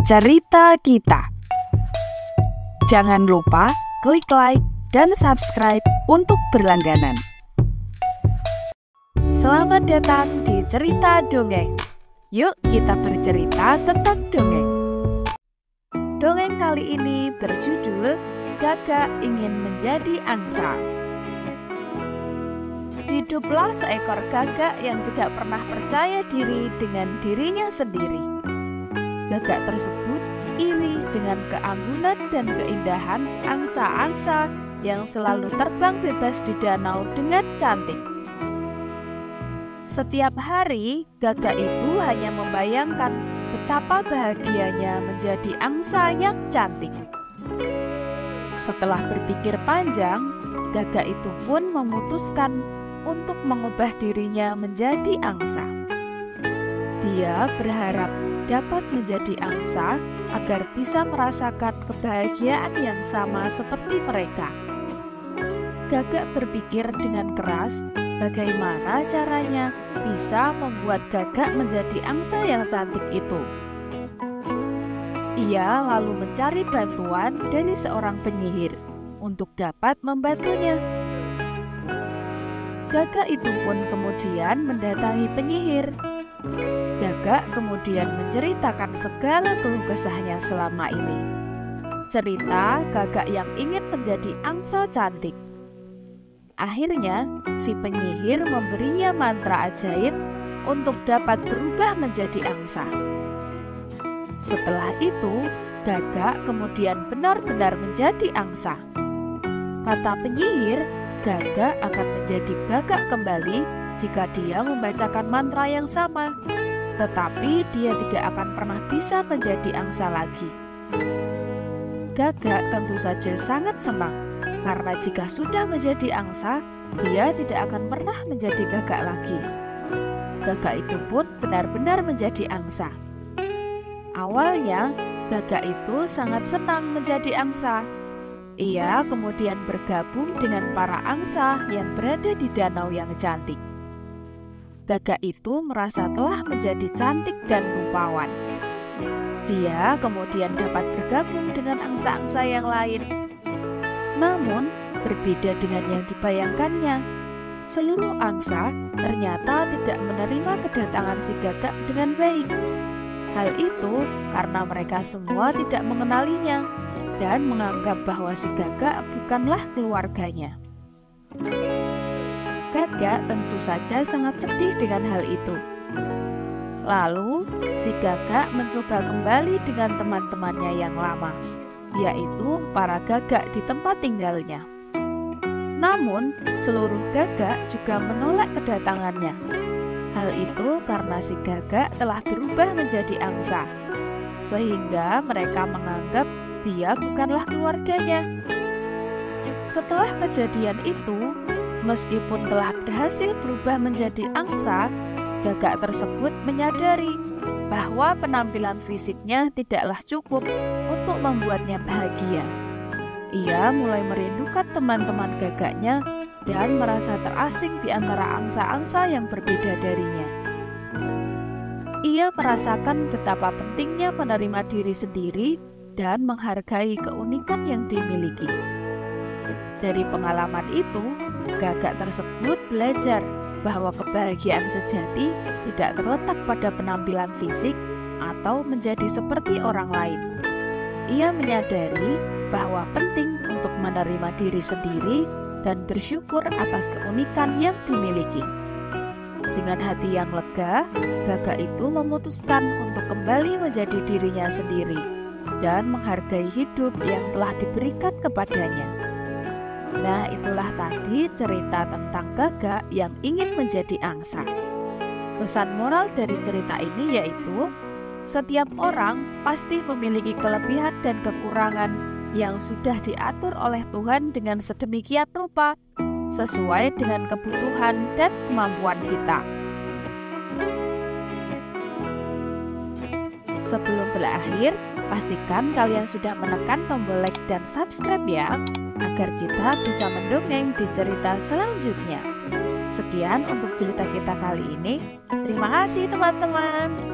cerita kita. Jangan lupa klik like dan subscribe untuk berlangganan. Selamat datang di cerita dongeng. Yuk kita bercerita tentang dongeng. Dongeng kali ini berjudul Gagak Ingin Menjadi Angsa. Hiduplah seekor gagak yang tidak pernah percaya diri dengan dirinya sendiri. Gagak tersebut iri dengan keanggunan dan keindahan angsa-angsa yang selalu terbang bebas di danau dengan cantik. Setiap hari, gagak itu hanya membayangkan betapa bahagianya menjadi angsa yang cantik. Setelah berpikir panjang, gagak itu pun memutuskan untuk mengubah dirinya menjadi angsa. Dia berharap dapat menjadi angsa agar bisa merasakan kebahagiaan yang sama seperti mereka. Gagak berpikir dengan keras bagaimana caranya bisa membuat gagak menjadi angsa yang cantik itu. Ia lalu mencari bantuan dari seorang penyihir untuk dapat membantunya. Gagak itu pun kemudian mendatangi penyihir. Gagak kemudian menceritakan segala keluh kesahnya selama ini. Cerita gagak yang ingin menjadi angsa cantik. Akhirnya, si penyihir memberinya mantra ajaib untuk dapat berubah menjadi angsa. Setelah itu, gagak kemudian benar-benar menjadi angsa. Kata penyihir, gagak akan menjadi gagak kembali jika dia membacakan mantra yang sama. Tetapi dia tidak akan pernah bisa menjadi angsa lagi. Gagak tentu saja sangat senang, karena jika sudah menjadi angsa, dia tidak akan pernah menjadi gagak lagi. Gagak itu pun benar-benar menjadi angsa. Awalnya, gagak itu sangat senang menjadi angsa. Ia kemudian bergabung dengan para angsa yang berada di danau yang cantik. Gagak itu merasa telah menjadi cantik dan rupawan. Dia kemudian dapat bergabung dengan angsa-angsa yang lain. Namun, berbeda dengan yang dibayangkannya. Seluruh angsa ternyata tidak menerima kedatangan si gagak dengan baik. Hal itu karena mereka semua tidak mengenalinya dan menganggap bahwa si gagak bukanlah keluarganya. Gagak tentu saja sangat sedih dengan hal itu. Lalu, si gagak mencoba kembali dengan teman-temannya yang lama, yaitu para gagak di tempat tinggalnya. Namun, seluruh gagak juga menolak kedatangannya. Hal itu karena si gagak telah berubah menjadi angsa, sehingga mereka menganggap dia bukanlah keluarganya. Setelah kejadian itu, meskipun telah berhasil berubah menjadi angsa, gagak tersebut menyadari bahwa penampilan fisiknya tidaklah cukup untuk membuatnya bahagia. Ia mulai merindukan teman-teman gagaknya dan merasa terasing di antara angsa-angsa yang berbeda darinya. Ia merasakan betapa pentingnya menerima diri sendiri dan menghargai keunikan yang dimiliki. Dari pengalaman itu, gagak tersebut belajar bahwa kebahagiaan sejati tidak terletak pada penampilan fisik atau menjadi seperti orang lain. Ia menyadari bahwa penting untuk menerima diri sendiri dan bersyukur atas keunikan yang dimiliki. Dengan hati yang lega, gagak itu memutuskan untuk kembali menjadi dirinya sendiri dan menghargai hidup yang telah diberikan kepadanya. Nah, itulah tadi cerita tentang gagak yang ingin menjadi angsa. Pesan moral dari cerita ini yaitu, setiap orang pasti memiliki kelebihan dan kekurangan yang sudah diatur oleh Tuhan dengan sedemikian rupa, sesuai dengan kebutuhan dan kemampuan kita. Sebelum berakhir, pastikan kalian sudah menekan tombol like dan subscribe ya, agar kita bisa mendongeng di cerita selanjutnya. Sekian untuk cerita kita kali ini. Terima kasih teman-teman.